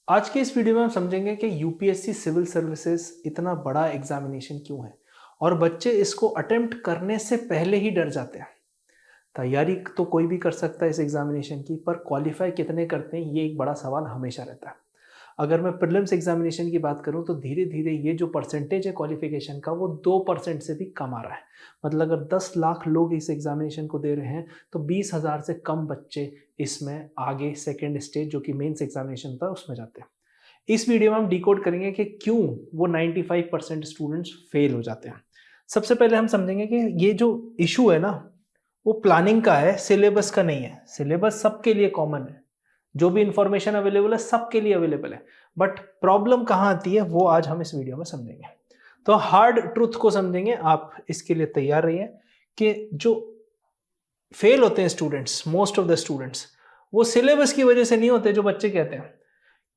आज के इस वीडियो में हम समझेंगे कि यूपीएससी सिविल सर्विसेज इतना बड़ा एग्जामिनेशन क्यों है और बच्चे इसको अटेम्प्ट करने से पहले ही डर जाते हैं। तैयारी तो कोई भी कर सकता है इस एग्जामिनेशन की, पर क्वालिफाई कितने करते हैं ये एक बड़ा सवाल हमेशा रहता है। अगर मैं प्रीलिम्स एग्जामिनेशन की बात करूं तो धीरे धीरे ये जो परसेंटेज है क्वालिफिकेशन का वो 2% से भी कम आ रहा है। मतलब अगर 10 लाख लोग इस एग्जामिनेशन को दे रहे हैं तो 20,000 से कम बच्चे इसमें आगे सेकेंड स्टेज जो कि मेंस एग्जामिनेशन था उसमें जाते हैं। इस वीडियो में हम डिकोड करेंगे कि क्यों वो 95% स्टूडेंट्स फेल हो जाते हैं। सबसे पहले हम समझेंगे कि ये जो इशू है ना वो प्लानिंग का है, सिलेबस का नहीं है। सिलेबस सबके लिए कॉमन है, जो भी इंफॉर्मेशन अवेलेबल है सबके लिए अवेलेबल है, बट प्रॉब्लम कहाँ आती है वो आज हम इस वीडियो में समझेंगे। तो हार्ड ट्रूथ को समझेंगे, आप इसके लिए तैयार रहिए कि जो फेल होते हैं students, most of the students, वो सिलेबस की वजह से नहीं होते जो बच्चे कहते हैं।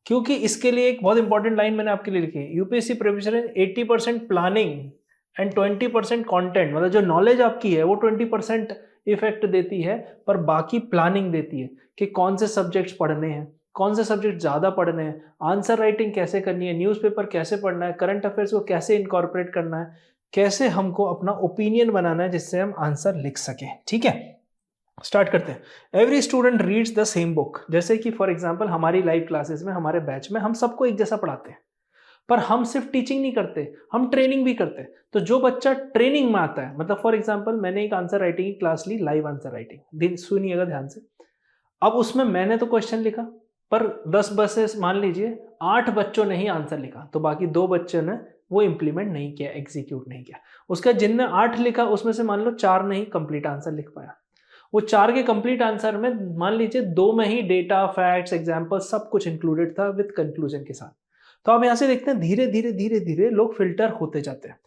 क्योंकि इसके लिए एक बहुत इंपॉर्टेंट लाइन मैंने आपके लिए लिखी है, UPSC preparation 80% planning and 20% content. मतलब जो नॉलेज आपकी है वो 20% इफेक्ट देती है, पर बाकी प्लानिंग देती है कि कौन से सब्जेक्ट्स पढ़ने हैं, कौन से सब्जेक्ट ज़्यादा पढ़ने हैं, आंसर राइटिंग कैसे करनी है, न्यूज़पेपर कैसे पढ़ना है, करंट अफेयर्स को कैसे इनकॉर्पोरेट करना है, कैसे हमको अपना ओपिनियन बनाना है जिससे हम आंसर लिख सकें। ठीक है, स्टार्ट करते हैं। Every student reads the same book. जैसे कि फॉर एग्जांपल हमारी लाइव क्लासेस में, हमारे बैच में हम सबको एक जैसा पढ़ाते हैं, पर हम सिर्फ टीचिंग नहीं करते, हम ट्रेनिंग भी करते हैं। तो जो बच्चा ट्रेनिंग में आता है, मतलब फॉर एग्जांपल मैंने एक आंसर राइटिंग की क्लास ली, लाइव आंसर राइटिंग, सुनिएगा ध्यान से। अब उसमें मैंने तो क्वेश्चन लिखा, पर 10 बसेस मान लीजिए 8 बच्चों ने ही आंसर लिखा, तो बाकी 2 बच्चों ने वो इंप्लीमेंट नहीं किया, एग्जीक्यूट नहीं किया। उसका जिनने 8 लिखा उसमें से मान लो 4 ने ही कंप्लीट आंसर लिख पाया। वो 4 के कंप्लीट आंसर में मान लीजिए 2 में ही डेटा, फैक्ट्स, एग्जाम्पल सब कुछ इंक्लूडेड था विद कंक्लूजन के साथ। तो आप यहां से देखते हैं धीरे धीरे धीरे धीरे लोग फिल्टर होते जाते हैं।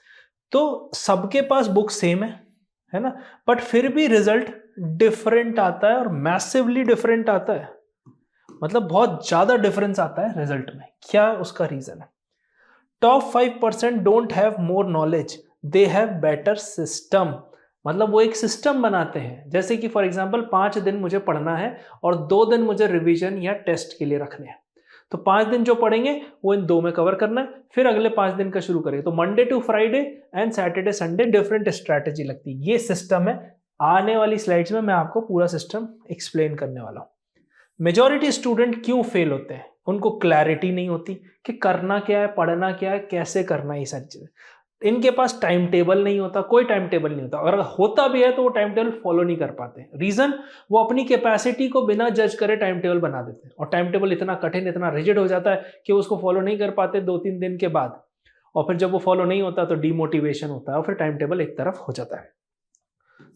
तो सबके पास बुक सेम है ना, बट फिर भी रिजल्ट डिफरेंट आता है और मैसिवली डिफरेंट आता है। मतलब बहुत ज्यादा डिफरेंस आता है रिजल्ट में। क्या उसका रीजन है? Top 5% don't have more knowledge, they have better system. मतलब वो एक सिस्टम बनाते हैं, जैसे कि फॉर एग्जांपल 5 दिन मुझे पढ़ना है और 2 दिन मुझे रिवीजन या टेस्ट के लिए रखने हैं। तो 5 दिन जो पढ़ेंगे वो इन 2 में कवर करना है, फिर अगले 5 दिन का शुरू करेंगे। तो Monday to Friday and Saturday Sunday different strategy लगती है। ये सिस्टम है। आने वाली स्लाइड्स में मैं आपको पूरा सिस्टम एक्सप्लेन करने वाला हूं। मेजॉरिटी स्टूडेंट क्यों फेल होते हैं? उनको क्लैरिटी नहीं होती कि करना क्या है, पढ़ना क्या है, कैसे करना है, ये सारी चीजें। इनके पास टाइम टेबल नहीं होता, कोई टाइम टेबल नहीं होता, और होता भी है तो वो टाइम टेबल फॉलो नहीं कर पाते। रीजन, वो अपनी कैपेसिटी को बिना जज करे टाइम टेबल बना देते हैं, और टाइम टेबल इतना कठिन, इतना रिजिड हो जाता है कि उसको फॉलो नहीं कर पाते 2-3 दिन के बाद। और फिर जब वो फॉलो नहीं होता तो डिमोटिवेशन होता है और फिर टाइम टेबल एक तरफ हो जाता है।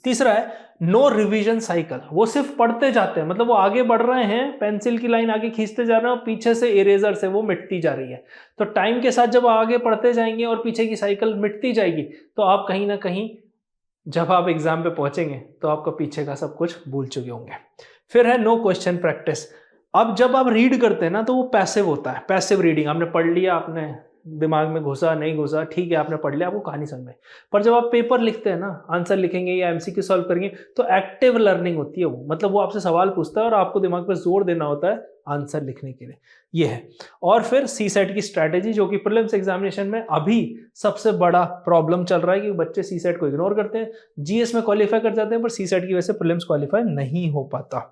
तीसरा है नो रिवीजन साइकिल। वो सिर्फ पढ़ते जाते हैं, मतलब वो आगे बढ़ रहे हैं, पेंसिल की लाइन आगे खींचते जा रहे हैं और पीछे से इरेजर से वो मिटती जा रही है। तो टाइम के साथ जब आगे पढ़ते जाएंगे और पीछे की साइकिल मिटती जाएगी, तो आप कहीं ना कहीं जब आप एग्जाम पे पहुंचेंगे तो आपका पीछे का सब कुछ भूल चुके होंगे। फिर है नो क्वेश्चन प्रैक्टिस। अब जब आप रीड करते हैं ना तो वो पैसिव होता है, पैसिव रीडिंग। आपने पढ़ लिया, आपने दिमाग में घुसा नहीं घुसा, ठीक है आपने पढ़ लिया, आपको कहानी समझ में। पर जब आप पेपर लिखते हैं ना, आंसर लिखेंगे या एमसीक्यू सॉल्व करेंगे, तो एक्टिव लर्निंग होती है वो। मतलब वो आपसे सवाल पूछता है और आपको दिमाग पे जोर देना होता है आंसर लिखने के लिए। ये है। और फिर सी सेट की स्ट्रैटेजी, जो कि प्रीलिम्स एग्जामिनेशन में अभी सबसे बड़ा प्रॉब्लम चल रहा है कि बच्चे सी सेट को इग्नोर करते हैं, जीएस में क्वालिफाई कर जाते हैं, पर सी सेट की वजह से प्रीलिम्स क्वालिफाई नहीं हो पाता।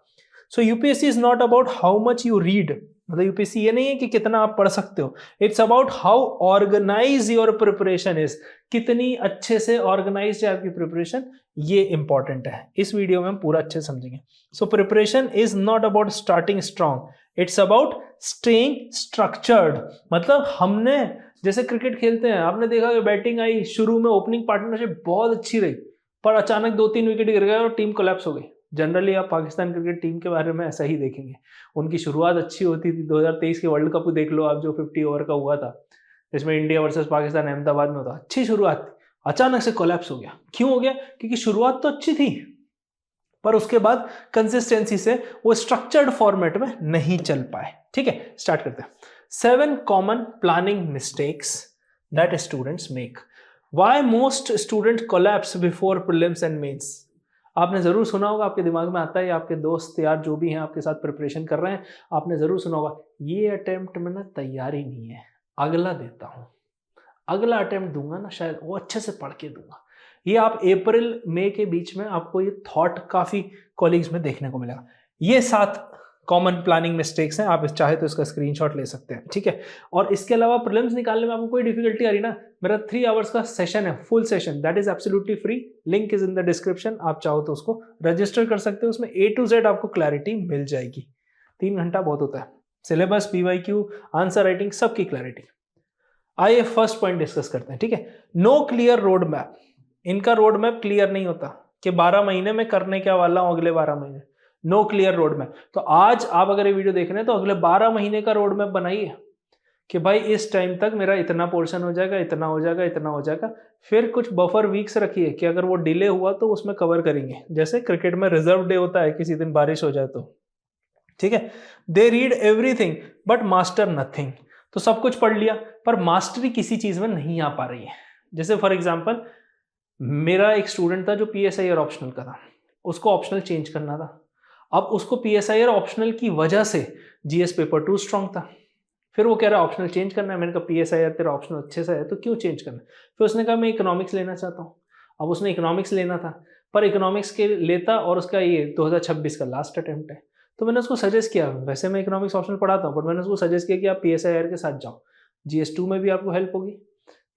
So UPSC is not about how much you read. मतलब यूपीएससी ये नहीं है कि कितना आप पढ़ सकते हो, it's about how organise your preparation is. कितनी अच्छे से ऑर्गेनाइज है आपकी प्रिपरेशन, ये इंपॉर्टेंट है। इस वीडियो में हम पूरा अच्छे समझेंगे। So preparation is not about starting strong, it's about staying structured. मतलब हमने जैसे क्रिकेट खेलते हैं, आपने देखा कि बैटिंग आई, शुरू में ओपनिंग पार्टनरशिप बहुत अच्छी रही, पर अचानक 2-3 विकेट गिर गए और टीम कोलैप्स हो गई। जनरली आप पाकिस्तान क्रिकेट टीम के बारे में ऐसा ही देखेंगे। उनकी शुरुआत अच्छी होती थी, 2023 के वर्ल्ड कप देख लो आप, जो 50 ओवर का हुआ था, जिसमें इंडिया वर्सेस पाकिस्तान अहमदाबाद में होता, अच्छी शुरुआत थी, अचानक से कोलैप्स हो गया। क्यों हो गया? क्योंकि शुरुआत तो अच्छी थी, पर उसके बाद कंसिस्टेंसी से वो स्ट्रक्चर्ड फॉर्मेट में नहीं चल पाए। ठीक है, स्टार्ट करते हैं। 7 common planning mistakes that students make. Why most student collapse before prelims and mains. आपने ज़रूर सुना होगा, आपके दिमाग में आता है, आपके दोस्त यार जो भी हैं आपके साथ प्रिपरेशन कर रहे हैं, आपने ज़रूर सुना होगा, ये अटेम्प्ट में ना तैयारी नहीं है, अगला देता हूँ, अगला अटेम्प्ट दूंगा ना शायद वो अच्छे से पढ़ के दूंगा। ये आप अप्रैल मई के बीच में आपको ये थॉट काफ़ी कॉलीग्स में देखने को मिलेगा। ये 7 कॉमन प्लानिंग मिस्टेक्स हैं, आप चाहे तो इसका स्क्रीनशॉट ले सकते हैं, ठीक है। और इसके अलावा प्रीलिम्स निकालने में आपको कोई डिफिकल्टी आ रही ना, मेरा 3 आवर्स का सेशन है, full session, that is absolutely free, link is in the description, आप चाहो तो उसको रजिस्टर कर सकते हो, उसमें A to Z आपको क्लैरिटी मिल जाएगी। 3 घंटा बहुत होता है, सिलेबस, PYQ, आंसर राइटिंग, सबकी क्लैरिटी। आइए फर्स्ट पॉइंट डिस्कस करते हैं, ठीक है। नो क्लियर रोड मैप, इनका रोड मैप क्लियर नहीं होता कि 12 महीने में करने क्या वाला हूं अगले 12 महीने, नो क्लियर रोड मैप। तो आज आप अगर ये वीडियो देख रहे हैं तो अगले 12 महीने का रोड मैप बनाइए कि भाई इस टाइम तक मेरा इतना पोर्शन हो जाएगा, इतना हो जाएगा, इतना हो जाएगा। फिर कुछ बफर वीक्स रखिए कि अगर वो डिले हुआ तो उसमें कवर करेंगे, जैसे क्रिकेट में रिजर्व डे होता है, किसी दिन बारिश हो जाए तो, ठीक है। They read everything but master nothing, तो सब कुछ पढ़ लिया पर मास्टरी किसी चीज में नहीं आ पा रही है। जैसे फॉर एग्जाम्पल मेरा एक स्टूडेंट था जो PSIR ऑप्शनल का था, उसको ऑप्शनल चेंज करना था। अब उसको PSIR ऑप्शनल की वजह से GS पेपर 2 स्ट्रांग था, फिर वो कह रहा है ऑप्शनल चेंज करना है। मैंने कहा PSIR तेरा ऑप्शनल अच्छे से है तो क्यों चेंज करना है। फिर उसने कहा मैं इकोनॉमिक्स लेना चाहता हूँ। अब उसने इकोनॉमिक्स लेना था, पर इकोनॉमिक्स के लेता और उसका ये 2026 का लास्ट अटेम्प्ट है। तो मैंने उसको सजेस्ट किया, वैसे मैं इकोनॉमिक्स ऑप्शनल पढ़ाता हूँ, बट मैंने उसको सजेस्ट किया कि आप PSIR के साथ जाओ, GS2 में भी आपको हेल्प होगी,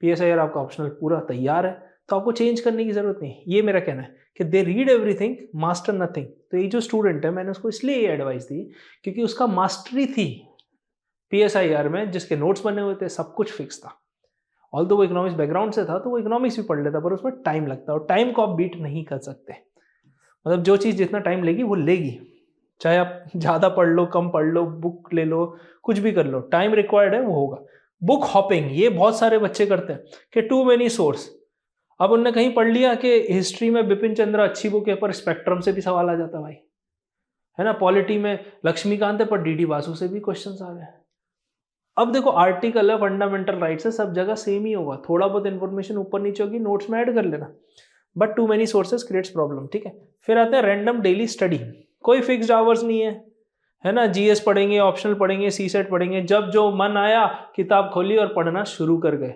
PSIR आपका ऑप्शनल पूरा तैयार है, तो आपको चेंज करने की जरूरत नहीं। ये मेरा कहना है कि they read everything master nothing. तो ये जो स्टूडेंट है मैंने उसको इसलिए ये एडवाइस दी क्योंकि उसका मास्टरी थी PSIR में, जिसके नोट्स बने हुए थे, सब कुछ फिक्स था। ऑल्दो वो इकोनॉमिक्स बैकग्राउंड से था तो वो इकोनॉमिक्स भी पढ़ लेता, पर उसमें टाइम लगता है और टाइम को आप बीट नहीं कर सकते। मतलब जो चीज़ जितना टाइम लेगी वो लेगी, चाहे आप ज़्यादा पढ़ लो, कम पढ़ लो, बुक ले लो, कुछ भी कर लो, टाइम रिक्वायर्ड है वो होगा। बुक हॉपिंग ये बहुत सारे बच्चे करते हैं कि टू मेनी सोर्स। अब उनने कहीं पढ़ लिया कि हिस्ट्री में बिपिन चंद्र अच्छी बुक है, पर स्पेक्ट्रम से भी सवाल आ जाता भाई, है ना। पॉलिटी में लक्ष्मीकांत है, पर DD वासु से भी क्वेश्चन आ रहे हैं। अब देखो आर्टिकल है, फंडामेंटल राइट्स है, सब जगह सेम ही होगा, थोड़ा बहुत इंफॉर्मेशन ऊपर नीचे होगी, नोट्स में ऐड कर लेना, but too many sources creates problem, ठीक है। फिर आते हैं रैंडम डेली स्टडी, कोई फिक्स्ड आवर्स नहीं है ना। GS पढ़ेंगे, ऑप्शनल पढ़ेंगे, CSET पढ़ेंगे, जब जो मन आया किताब खोली और पढ़ना शुरू कर गए।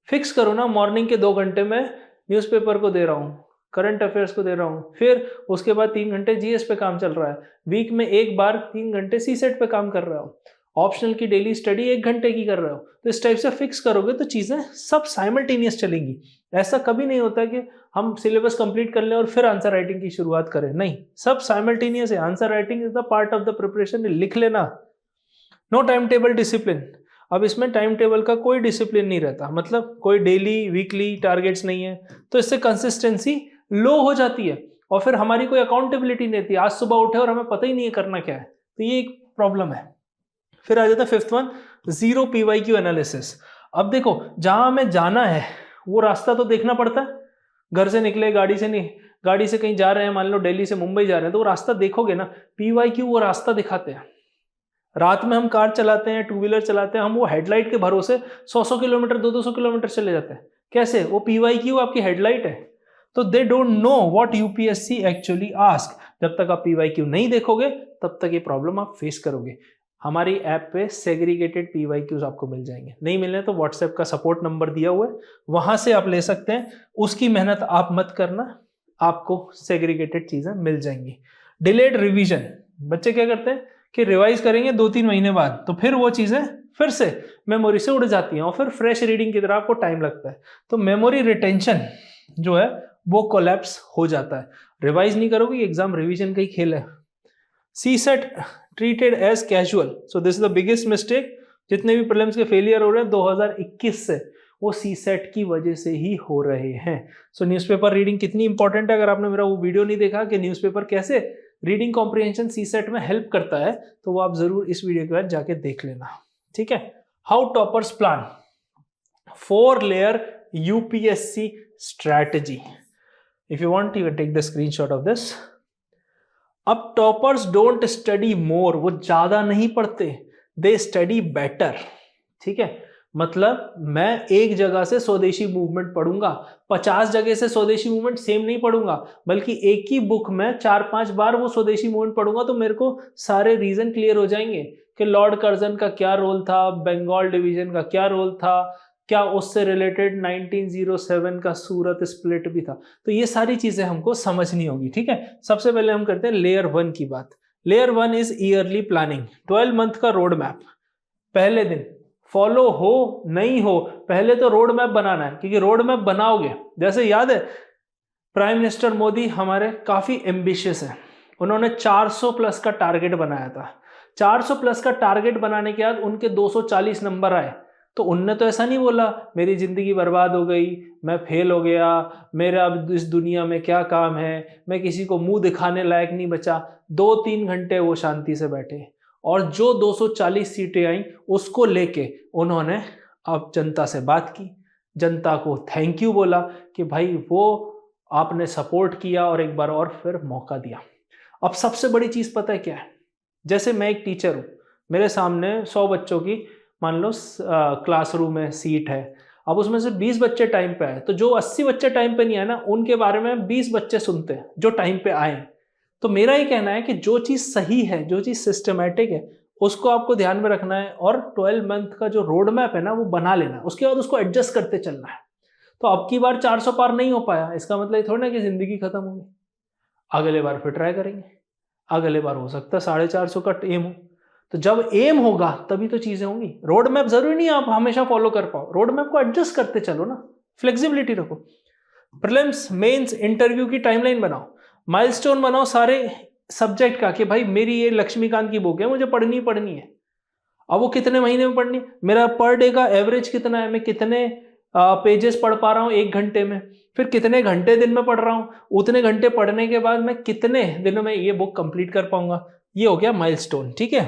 फिक्स करो ना, मॉर्निंग के 2 घंटे में न्यूज़पेपर को दे रहा हूँ, करंट अफेयर्स को दे रहा हूँ, फिर उसके बाद 3 घंटे GS पे काम चल रहा है, वीक में एक बार 3 घंटे CSET पे काम कर रहा हूँ, ऑप्शनल की डेली स्टडी 1 घंटे की कर रहे हो। तो इस टाइप से फिक्स करोगे तो चीज़ें सब साइमल्टेनियस चलेंगी। ऐसा कभी नहीं होता कि हम सिलेबस कंप्लीट कर लें और फिर आंसर राइटिंग की शुरुआत करें, नहीं, सब साइमल्टेनियस है। Answer writing is the part of the preparation, लिख लेना। नो टाइम टेबल डिसिप्लिन, अब इसमें टाइम टेबल का कोई डिसिप्लिन नहीं रहता, मतलब कोई डेली वीकली टारगेट्स नहीं है, तो इससे कंसिस्टेंसी लो हो जाती है और फिर हमारी कोई अकाउंटेबिलिटी नहीं रहती। आज सुबह उठे और हमें पता ही नहीं है करना क्या है, तो ये एक प्रॉब्लम है। फिर आ जाता है 5th one, zero PYQ analysis. अब देखो जहां हमें जाना है वो रास्ता तो देखना पड़ता है, घर से निकले, गाड़ी से नहीं, गाड़ी से कहीं जा रहे हैं, मान लो दिल्ली से मुंबई जा रहे हैं, तो वो रास्ता देखोगे ना। PYQ वो रास्ता दिखाते हैं। रात में हम कार चलाते हैं, 2 व्हीलर चलाते हैं, हम वो हेडलाइट के भरोसे 100-100 किलोमीटर, 200-200 किलोमीटर चले जाते हैं। कैसे? वो PYQ आपकी हेडलाइट है, तो they don't know what UPSC actually ask. जब तक आप PYQ नहीं देखोगे तब तक ये प्रॉब्लम आप फेस करोगे। हमारी ऐप पे सेग्रीगेटेड PYQs आपको मिल जाएंगे, नहीं मिलने तो व्हाट्सएप का सपोर्ट नंबर दिया हुआ है, वहां से आप ले सकते हैं। उसकी मेहनत आप मत करना, आपको सेग्रीगेटेड चीजें मिल जाएंगी। डिलेड रिवीजन, बच्चे क्या करते हैं कि रिवाइज करेंगे 2-3 महीने बाद, तो फिर वो चीजें फिर से मेमोरी से उड़ जाती हैं और फिर फ्रेश रीडिंग की तरह आपको टाइम लगता है, तो मेमोरी रिटेंशन जो है वो कोलैप्स हो जाता है। रिवाइज नहीं करोगे, एग्जाम रिवीजन का ही खेल है। CSET treated as casual, so this is the biggest mistake. जितने भी प्रीलिम्स के फेलियर हो रहे हैं 2021 से, वो CSET की वजह से ही हो रहे हैं। सो न्यूज़पेपर रीडिंग कितनी इंपॉर्टेंट है। अगर आपने मेरा वो वीडियो नहीं देखा कि न्यूज़पेपर कैसे रीडिंग कॉम्प्रिहेंशन CSET में हेल्प करता है, तो वो आप जरूर इस वीडियो के बाद जाके देख लेना, ठीक है। How toppers plan 4 layer UPSC strategy. If you want you can take the screenshot of this. अब टॉपर्स डोंट स्टडी मोर, वो ज्यादा नहीं पढ़ते, दे स्टडी बेटर, ठीक है। मतलब मैं एक जगह से स्वदेशी मूवमेंट पढ़ूंगा, 50 जगह से स्वदेशी मूवमेंट सेम नहीं पढ़ूंगा, बल्कि एक ही बुक में 4-5 बार वो स्वदेशी मूवमेंट पढ़ूंगा, तो मेरे को सारे रीजन क्लियर हो जाएंगे कि लॉर्ड कर्जन का क्या रोल था, बंगाल डिवीजन का क्या रोल था, क्या उससे रिलेटेड 1907 का सूरत स्प्लिट भी था। तो ये सारी चीजें हमको समझनी होगी। ठीक है, सबसे पहले हम करते हैं लेयर 1 की बात। Layer 1 is yearly planning, 12 month का रोड मैप। पहले दिन फॉलो हो नहीं हो, पहले तो रोड मैप बनाना है, क्योंकि रोड मैप बनाओगे, जैसे याद है प्राइम मिनिस्टर मोदी हमारे काफी एम्बिशियस है, उन्होंने 400 प्लस का टारगेट बनाया था। 400 प्लस का टारगेट बनाने के बाद उनके 240 नंबर आए, तो उनने तो ऐसा नहीं बोला मेरी जिंदगी बर्बाद हो गई, मैं फेल हो गया, मेरा अब इस दुनिया में क्या काम है, मैं किसी को मुंह दिखाने लायक नहीं बचा। 2-3 घंटे वो शांति से बैठे और जो 240 सीटें आई उसको लेके उन्होंने अब जनता से बात की, जनता को थैंक यू बोला कि भाई वो आपने सपोर्ट किया और एक बार और फिर मौका दिया। अब सबसे बड़ी चीज पता है क्या है, जैसे मैं एक टीचर हूं, मेरे सामने 100 बच्चों की मान लो क्लासरूम में सीट है, अब उसमें से 20 बच्चे टाइम पे आए, तो जो 80 बच्चे टाइम पे नहीं आए ना, उनके बारे में 20 बच्चे सुनते हैं जो टाइम पे आए। तो मेरा ये कहना है कि जो चीज सही है, जो चीज सिस्टमेटिक है, उसको आपको ध्यान में रखना है और 12 मंथ का जो रोड मैप है ना वो बना लेना है, उसके बाद उसको एडजस्ट करते चलना है। तो अब की बार 400 पार नहीं हो पाया, इसका मतलब ये थोड़ा ना कि जिंदगी खत्म हो गई, अगले बार फिर ट्राई करेंगे, अगले बार हो सकता है 450 का एम हो। तो जब एम होगा तभी तो चीजें होंगी। रोड मैप जरूरी नहीं आप हमेशा फॉलो कर पाओ, रोड मैप को एडजस्ट करते चलो ना, फ्लेक्सिबिलिटी रखो। प्रीलिम्स मेंस इंटरव्यू की टाइमलाइन बनाओ, माइलस्टोन बनाओ सारे सब्जेक्ट का कि भाई मेरी ये लक्ष्मीकांत की बुक है, मुझे पढ़नी पढ़नी है। अब वो कितने महीने में पढ़नी, मेरा पर डे का एवरेज कितना है, मैं कितने पेजेस पढ़ पा रहा हूँ 1 घंटे में, फिर कितने घंटे दिन में पढ़ रहा हूँ, उतने घंटे पढ़ने के बाद मैं कितने दिनों में ये बुक कंप्लीट कर पाऊंगा। ये हो गया माइलस्टोन। ठीक है,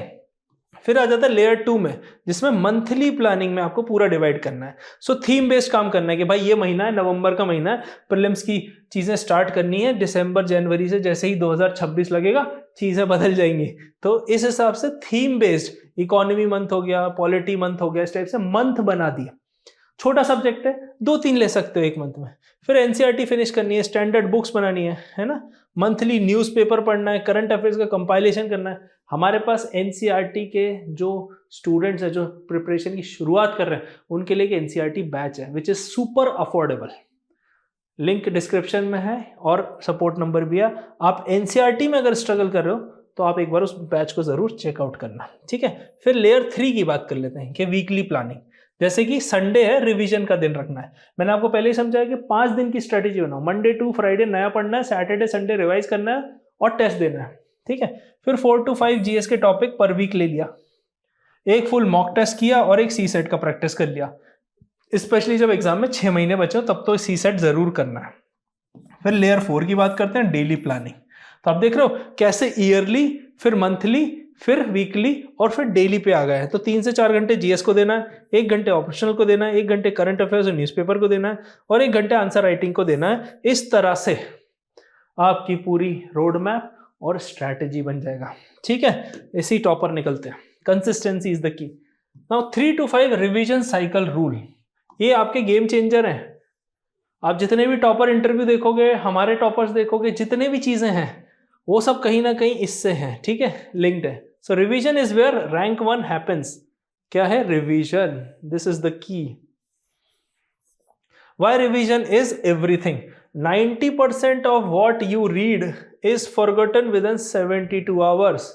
फिर आ जाता है लेयर 2 में, जिसमें मंथली प्लानिंग में आपको पूरा डिवाइड करना है। सो थीम बेस्ड काम करना है कि भाई ये महीना है, नवंबर का महीना है, प्रीलिम्स की चीजें स्टार्ट करनी है, दिसंबर जनवरी से जैसे ही 2026 लगेगा चीजें बदल जाएंगी। तो इस हिसाब से थीम बेस्ड, इकोनॉमी मंथ हो गया, पॉलिटी मंथ हो गया, इस टाइप से मंथ बना दिया। छोटा सब्जेक्ट है, 2-3 ले सकते हो एक मंथ में। फिर एनसीईआरटी फिनिश करनी है, स्टैंडर्ड बुक्स बनानी है ना, मंथली न्यूज़पेपर पढ़ना है, करंट अफेयर्स का कंपाइलेशन करना है। हमारे पास एनसीईआरटी के जो स्टूडेंट्स हैं जो प्रिपरेशन की शुरुआत कर रहे हैं, उनके लिए एक एनसीईआरटी बैच है which is super affordable, link description में है और सपोर्ट नंबर भी है। आप एनसीईआरटी में अगर स्ट्रगल कर रहे हो तो आप एक बार उस बैच को जरूर चेकआउट करना। ठीक है, फिर लेयर 3 की बात कर लेते हैं कि वीकली प्लानिंग। जैसे कि संडे है, रिवीजन का दिन रखना है। मैंने आपको पहले ही समझाया कि 5 दिन की स्ट्रेटेजी बनाओ, मंडे टू फ्राइडे नया पढ़ना है, सैटरडे संडे रिवाइज करना है और टेस्ट देना है। ठीक है, फिर 4 to 5 जीएस के टॉपिक पर वीक ले लिया, एक फुल मॉक टेस्ट किया और एक सी सेट का प्रैक्टिस कर लिया। स्पेशली जब एग्जाम में 6 महीने बचे हो तब तो सी सेट जरूर करना है। फिर लेयर 4 की बात करते हैं, डेली प्लानिंग। तो आप देख रहे हो कैसे ईयरली, फिर मंथली, फिर वीकली और फिर डेली पे आ गए हैं। तो 3 से 4 घंटे जीएस को देना है, 1 घंटे ऑप्शनल को देना है, 1 घंटे करंट अफेयर्स और न्यूज़पेपर को देना है और 1 घंटे आंसर राइटिंग को देना है। इस तरह से आपकी पूरी रोड मैप और स्ट्रैटेजी बन जाएगा। ठीक है, इसी टॉपर निकलते हैं। कंसिस्टेंसी इज द की। Now 3 to 5 revision cycle rule, ये आपके गेम चेंजर हैं। आप जितने भी टॉपर इंटरव्यू देखोगे, हमारे टॉपर्स देखोगे, जितने भी चीजें हैं वो सब कहीं ना कहीं इससे हैं। ठीक है, लिंक्ड है। So revision is where rank 1 happens. क्या है revision? This is the key. Why revision is everything? 90% of what you read is forgotten within 72 hours.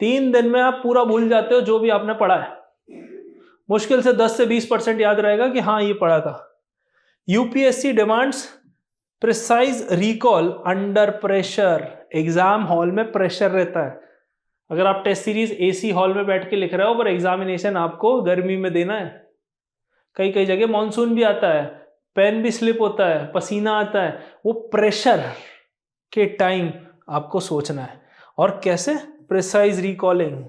3 दिन में आप पूरा भूल जाते हो जो भी आपने पढ़ा है। मुश्किल से 10 से 20% याद रहेगा कि हाँ ये पढ़ा था। UPSC demands precise recall under pressure. Exam hall में प्रेशर रहता है। अगर आप टेस्ट सीरीज एसी हॉल में बैठ के लिख रहे हो पर एग्जामिनेशन आपको गर्मी में देना है, कई कई जगह मॉनसून भी आता है, पेन भी स्लिप होता है, पसीना आता है, वो प्रेशर के टाइम आपको सोचना है। और कैसे? Precise recalling.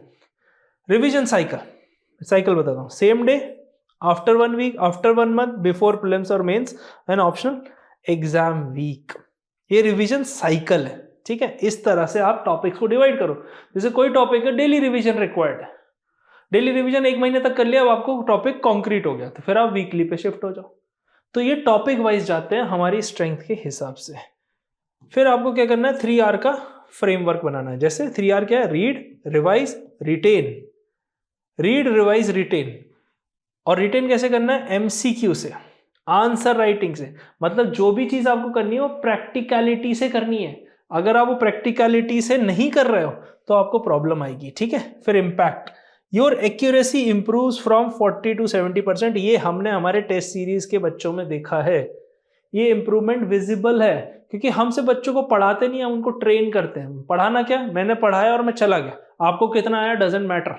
रिवीजन साइकिल बताता हूँ। Same day, after 1 week, after 1 month, before prelims और mains and optional, exam week. ये रिवीजन साइकिल है। ठीक है, इस तरह से आप टॉपिक्स को डिवाइड करो। जैसे कोई टॉपिक है, डेली रिवीजन रिक्वायर्ड है, डेली रिवीजन 1 महीने तक कर लिया, अब आपको टॉपिक कॉन्क्रीट हो गया, तो फिर आप वीकली पे शिफ्ट हो जाओ। तो ये टॉपिक वाइज जाते हैं हमारी स्ट्रेंथ के हिसाब से। फिर आपको क्या करना है, 3R का फ्रेमवर्क बनाना है। जैसे 3R क्या है, read, revise, retain. Read, revise, retain. और रिटेन कैसे करना है, MCQ से, आंसर राइटिंग से। मतलब जो भी चीज आपको करनी है वो प्रैक्टिकलिटी से करनी है। अगर आप वो प्रैक्टिकलिटी से नहीं कर रहे हो तो आपको प्रॉब्लम आएगी, ठीक है। फिर impact, your accuracy improves from 40 to 70%। ये हमने हमारे टेस्ट सीरीज के बच्चों में देखा है, ये इंप्रूवमेंट विजिबल है, क्योंकि हमसे बच्चों को पढ़ाते नहीं, हम उनको ट्रेन करते हैं। पढ़ाना क्या, मैंने पढ़ाया और मैं चला गया, आपको कितना आया डजंट मैटर।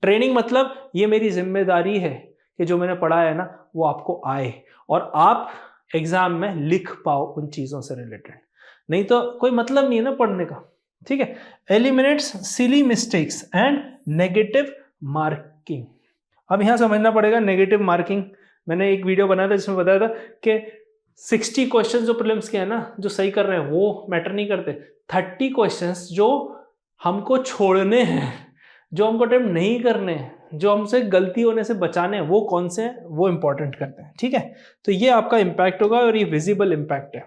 ट्रेनिंग मतलब ये मेरी जिम्मेदारी है कि जो मैंने पढ़ा है ना वो आपको आए और आप एग्जाम में लिख पाओ उन चीजों से रिलेटेड, नहीं तो कोई मतलब नहीं है ना पढ़ने का, ठीक है। Eliminates silly mistakes and negative marking. अब यहां समझना पड़ेगा नेगेटिव मार्किंग। मैंने एक वीडियो बनाया था जिसमें बताया था कि 60 क्वेश्चन जो प्रीलिम्स के हैं ना, जो सही कर रहे हैं वो मैटर नहीं करते। 30 क्वेश्चंस जो हमको छोड़ने हैं, जो हमको अटेम्प्ट नहीं करने हैं, जो हमसे गलती होने से बचाने हैं, वो कौन से हैं, वो इंपॉर्टेंट करते हैं, ठीक है। तो ये आपका इंपैक्ट होगा और ये विजिबल इंपैक्ट है।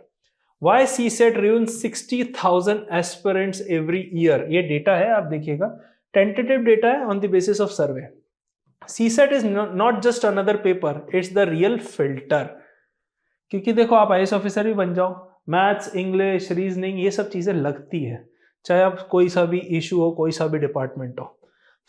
Why CSET ruins 60,000 aspirants every year. ये डेटा है, आप देखिएगा, टेंटेटिव डेटा है on the basis of survey. CSET is not just another paper, it's the real filter. क्योंकि देखो आप IAS ऑफिसर भी बन जाओ, मैथ्स, इंग्लिश, रीजनिंग, ये सब चीजें लगती है, चाहे आप कोई सा भी इशू हो, कोई सा भी डिपार्टमेंट हो।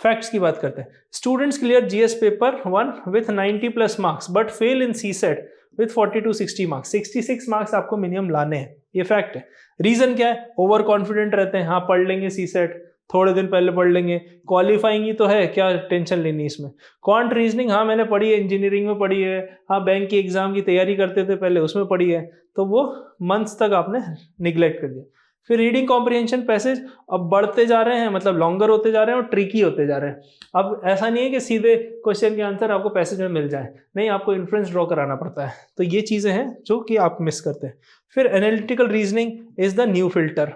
फैक्ट्स की बात करते हैं। Students clear GS paper 1 with 90+ marks but fail in CSET with 40 to 60 marks. 66 marks आपको मिनिमम लाने हैं, ये फैक्ट है। रीजन क्या है, ओवर कॉन्फिडेंट रहते हैं, हाँ पढ़ लेंगे CSET, थोड़े दिन पहले पढ़ लेंगे, क्वालिफाइंग ही तो है, क्या टेंशन लेनी इसमें। क्वांट रीजनिंग, हाँ मैंने पढ़ी है, इंजीनियरिंग में पढ़ी है, हाँ बैंक की एग्जाम की तैयारी करते थे पहले, उसमें पढ़ी है, तो वो मंथ्स तक आपने निग्लेक्ट कर दिया। फिर रीडिंग कॉम्प्रिहेंशन पैसेज अब बढ़ते जा रहे हैं, मतलब लॉन्गर होते जा रहे हैं और ट्रिकी होते जा रहे हैं। अब ऐसा नहीं है कि सीधे क्वेश्चन के आंसर आपको पैसेज में मिल जाए, नहीं, आपको इन्फ्रेंस ड्रॉ कराना पड़ता है। तो ये चीजें हैं जो कि आप मिस करते हैं। फिर analytical reasoning is the new filter.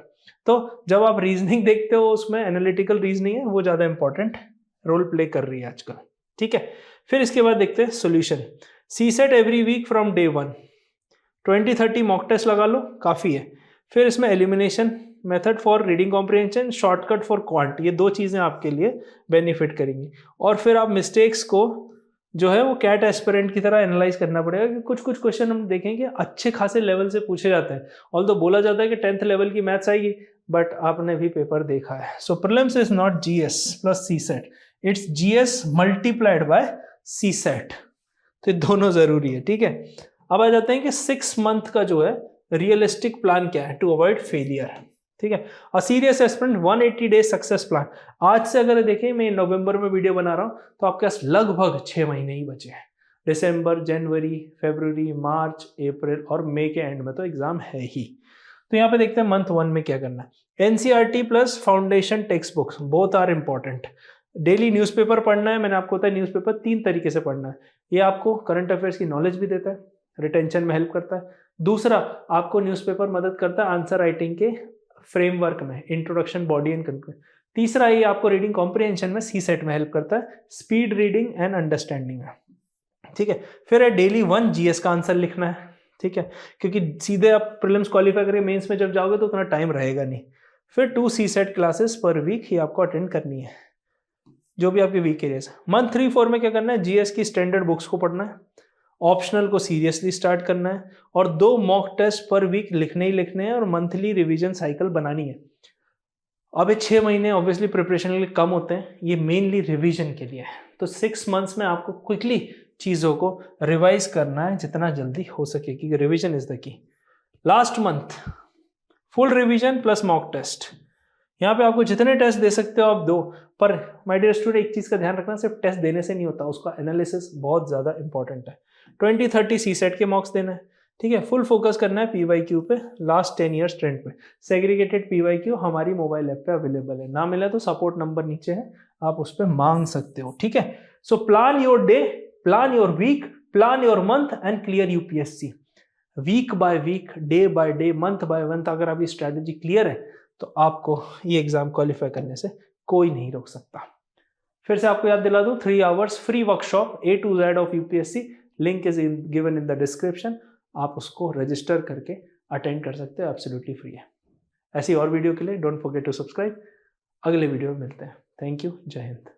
तो जब आप रीजनिंग देखते हो उसमें एनालिटिकल रीजनिंग है वो ज्यादा इंपॉर्टेंट रोल प्ले कर रही है आजकल, ठीक है। फिर इसके बाद देखते हैं solution. CSET every week from day 1, 20-30 mock test लगा लो, काफी है। फिर इसमें elimination method for reading comprehension, shortcut for quant, ये 2 चीजें आपके लिए बेनिफिट करेंगी। और फिर आप मिस्टेक्स को जो है वो कैट एस्पिरेंट की तरह एनालाइज करना पड़ेगा, कि कुछ कुछ क्वेश्चन हम देखेंगे अच्छे खासे लेवल से पूछे जाते हैं। ऑल्दो बोला जाता है कि 10th लेवल की मैथ्स आएगी, बट आपने भी पेपर देखा है। So prelims is not GS plus CSET, it's GS multiplied by CSET। तो दोनों जरूरी है, ठीक है। अब आ जाते हैं कि 6 मंथ का जो है रियलिस्टिक प्लान क्या है टू अवॉइड फेलियर, ठीक है। A serious aspirant 180 days success plan. आज से अगर देखें, मैं नवंबर में वीडियो बना रहा हूं तो आपके पास लगभग 6 महीने ही बचे हैं। दिसंबर, जनवरी, फरवरी, मार्च, अप्रैल और मई के एंड में तो एग्जाम है ही। तो यहाँ पे देखते हैं मंथ 1 में क्या करना है। NCERT plus foundation text books, both are important. Daily newspaper पढ़ना है, मैंने आपको बताया न्यूज़पेपर 3 तरीके से पढ़ना है। ये आपको करंट अफेयर्स की नॉलेज भी देता है, रिटेंशन में हेल्प करता है। दूसरा, आपको न्यूज़पेपर मदद करता है आंसर राइटिंग के फ्रेमवर्क में, इंट्रोडक्शन, बॉडी एंड कंक्लूजन। तीसरा, ये आपको रीडिंग कॉम्प्रिहेंशन में CSET में हेल्प करता है, स्पीड रीडिंग एंड अंडरस्टैंडिंग में, ठीक है। फिर है डेली 1 GS का आंसर लिखना है, ठीक है, क्योंकि सीधे आप प्रीलिम्स क्वालिफाई करके मेंस में जब जाओगे तो उतना टाइम रहेगा नहीं। फिर 2 CSET क्लासेस पर वीक ही आपको अटेंड करनी है, जो भी आपके वीक एरियाज। मंथ 3-4 में क्या करना है, GS की स्टैंडर्ड बुक्स को पढ़ना है, ऑप्शनल को सीरियसली स्टार्ट करना है, और 2 मॉक टेस्ट पर वीक लिखने ही लिखने हैं, और मंथली रिवीजन साइकिल बनानी है। अब ये 6 महीने ऑब्वियसली प्रिपरेशन के लिए कम होते हैं, ये मेनली रिवीजन के लिए है। तो 6 मंथ्स में आपको क्विकली चीज़ों को रिवाइज करना है जितना जल्दी हो सके, क्योंकि revision is the key. Last month full revision plus mock test. यहाँ पे आपको जितने टेस्ट दे सकते हो आप दो, पर माय डियर स्टूडेंट एक चीज़ का ध्यान रखना, सिर्फ टेस्ट देने से नहीं होता, उसका एनालिसिस बहुत ज़्यादा इंपॉर्टेंट है। 20-30 CSET के मार्क्स देना है, ठीक है। फुल फोकस करना है PYQ पे, लास्ट 10 ईयर्स ट्रेंड पे। सेग्रीगेटेड PYQ हमारी मोबाइल ऐप पे अवेलेबल है, ना मिला तो सपोर्ट नंबर नीचे है, आप उस पर मांग सकते हो, ठीक है। So plan your day, plan your week, plan your month and clear UPSC। Week by week, day by day, month by month अगर आप ये स्ट्रैटेजी क्लियर है तो आपको ये एग्जाम क्वालिफाई करने से कोई नहीं रोक सकता। फिर से आपको याद दिला दूं, 3 hours free workshop A to Z of UPSC, link is given in the description. आप उसको रजिस्टर करके अटेंड कर सकते हो, एब्सोल्युटली फ्री है। ऐसी और वीडियो के लिए डोंट फॉरगेट टू सब्सक्राइब। अगले वीडियो में मिलते हैं। Thank you. जय हिंद।